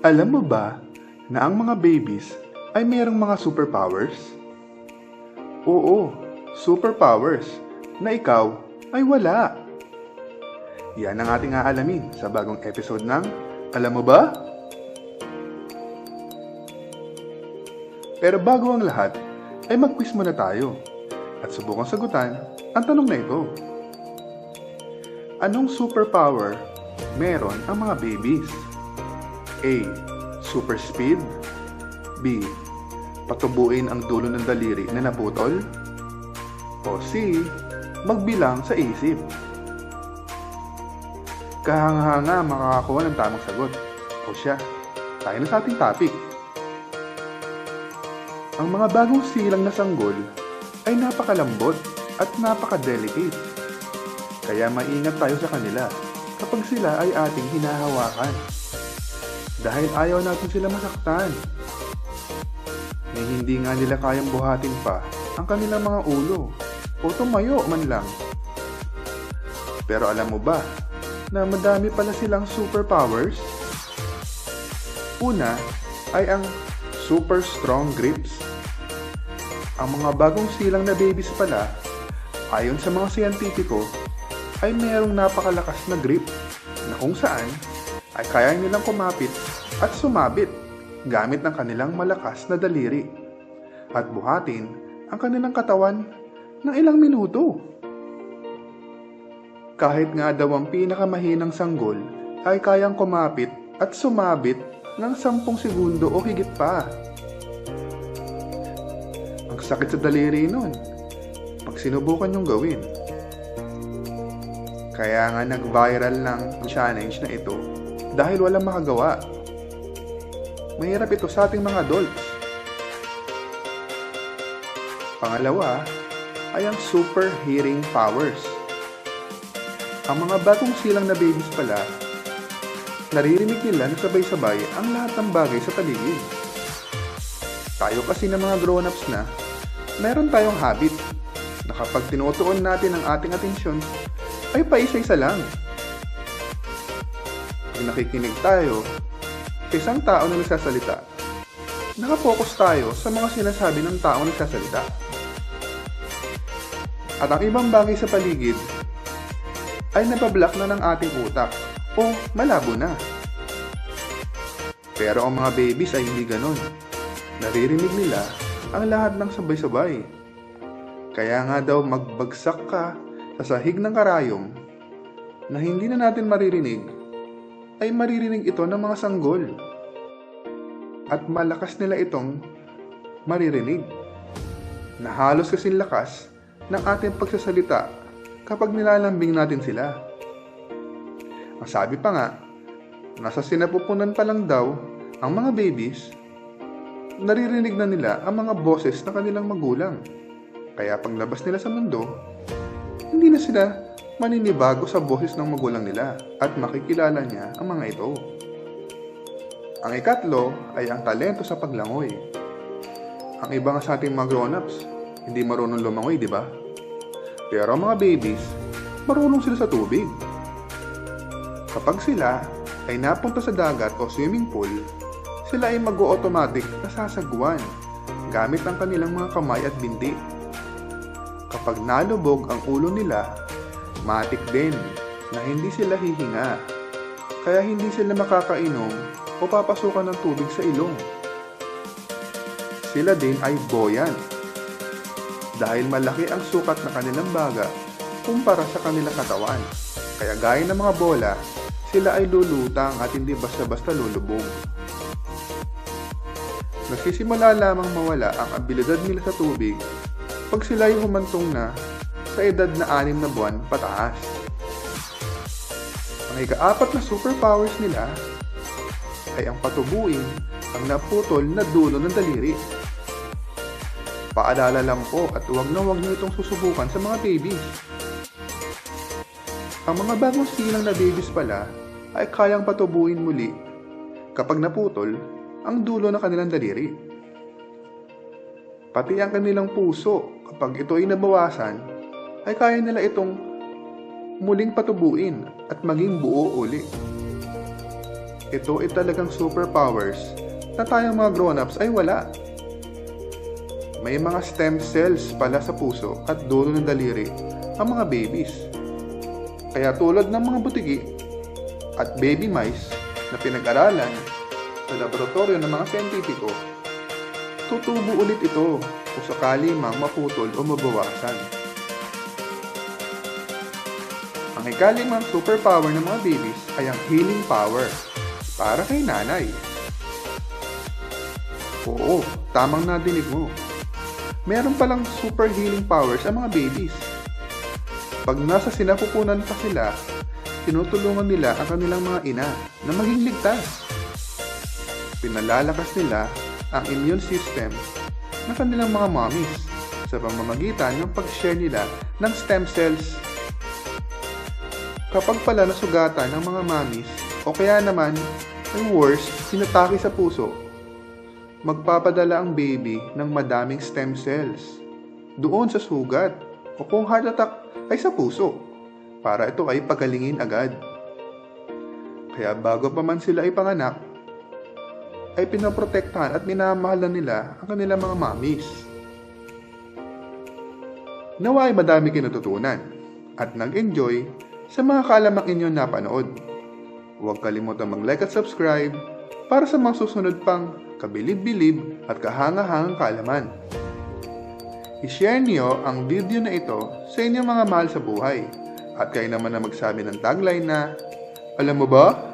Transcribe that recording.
Alam mo ba na ang mga babies ay mayroong mga superpowers? Oo, superpowers na ikaw ay wala. Yan ang ating aalamin sa bagong episode ng Alam Mo Ba? Pero bago ang lahat, ay mag-quiz muna tayo at subukang sagutan ang tanong na ito. Anong superpower meron ang mga babies? A. Super speed. B. Patubuin ang dulo ng daliri na naputol. O C. Magbilang sa isip. Kahanga-hanga makakakuha ng tamang sagot. O siya, tayo na sa ating topic. Ang mga bagong silang na sanggol ay napakalambot at napaka-delicate. Kaya maingat tayo sa kanila kapag sila ay ating hinahawakan. Dahil ayaw natin sila masaktan. Hindi nga nila kayang buhatin pa ang kanilang mga ulo o tumayo man lang. Pero alam mo ba na madami pala silang superpowers? Una ay ang super strong grips. Ang mga bagong silang na babies pala, ayon sa mga siyentipiko, ay mayroong napakalakas na grip na kung saan ay kaya nilang kumapit at sumabit gamit ng kanilang malakas na daliri at buhatin ang kanilang katawan ng ilang minuto. Kahit nga daw ang pinakamahinang sanggol ay kayang kumapit at sumabit ng 10 segundo o higit pa. Ang sakit sa daliri nun pag sinubukan yung gawin. Kaya nga nag-viral ng challenge na ito dahil walang makagawa. Mahirap ito sa ating mga adults. Pangalawa ay ang super hearing powers. Ang mga bagong silang na babies pala, naririnig nila na sabay-sabay ang lahat ng bagay sa paligid. Tayo kasi ng mga grown-ups na, meron tayong habit na kapag tinutuon natin ang ating atensyon, ay paisa-isa lang. Pag nakikinig tayo sa isang tao na nagsasalita, nakapokus tayo sa mga sinasabi ng tao na nagsasalita. At ang ibang bagay sa paligid ay nabablock na ng ating utak o malabo na. Pero ang mga babies ay hindi ganon. Naririnig nila ang lahat ng sabay-sabay. Kaya nga daw magbagsak ka sa sahig ng karayom na hindi na natin maririnig, ay maririnig ito ng mga sanggol. At malakas nila itong maririnig. Na halos kasing lakas ng ating pagsasalita kapag nilalambing natin sila. Ang sabi pa nga, nasa sinapupunan pa lang daw ang mga babies, naririnig na nila ang mga boses ng kanilang magulang. Kaya paglabas nila sa mundo, hindi na sila maninibago sa boses ng magulang nila at makikilala niya ang mga ito. Ang ikatlo ay ang talento sa paglangoy. Ang iba nga sa ating mga grown-ups, hindi marunong lumangoy, di ba? Pero ang mga babies, marunong sila sa tubig. Kapag sila ay napunta sa dagat o swimming pool, sila ay mag-o-automatic na sasagwan gamit ang kanilang mga kamay at binti. Kapag nalubog ang ulo nila, matik din na hindi sila hihinga. Kaya hindi sila makakainom o papasukan ng tubig sa ilong. Sila din ay buoyant dahil malaki ang sukat na kanilang baga kumpara sa kanilang katawan. Kaya gaya ng mga bola, sila ay lulutang at hindi basta-basta lulubog. Nagsisimula lamang mawala ang abilidad nila sa tubig pag sila ay humantong na sa edad na 6 na buwan pataas. Ang ika-4 na superpowers nila ay ang patubuin ang naputol na dulo ng daliri. Paalala lang po at huwag niyo itong susubukan sa mga babies. Ang mga bagong silang na babies pala ay kayang patubuin muli kapag naputol ang dulo ng kanilang daliri. Pati ang kanilang puso, kapag ito ay nabawasan, ay kaya nila itong muling patubuin at maging buo uli. ito ay talagang superpowers na tayong mga grown-ups ay wala. May mga stem cells pala sa puso at dulo ng daliri ang mga babies. Kaya tulad ng mga butigi at baby mice na pinag-aralan sa laboratorio ng mga siyentipiko, tutubo ulit ito kung sakali mang maputol o mabawasan. Ang ikalimang superpower ng mga babies ay ang healing power para kay nanay. Oo, tamang nadinig mo. Meron palang super healing powers ang mga babies. Pag nasa sinapupunan pa sila, tinutulungan nila ang kanilang mga ina na maging ligtas. Pinalalakas nila ang immune system ng kanilang mga mommies sa pamamagitan ng pag-share nila ng stem cells. Kapag pala nasugatan ng mga mommies o kaya naman ang worst, sinatake sa puso, magpapadala ang baby ng madaming stem cells doon sa sugat o kung heart attack ay sa puso para ito ay pagalingin agad. Kaya bago pa man sila ipanganak, ay pinaprotektahan at minamahalan nila ang kanilang mga mommies. Nawa ay madami kinatutunan at nag-enjoy sa mga kalamang inyong napanood. Huwag kalimutan mag-like at subscribe para sa mga susunod pang kabilib-bilib at kahangahangang kaalaman. I-share niyo ang video na ito sa inyong mga mahal sa buhay at kayo naman na magsabi ng tagline na, alam mo ba?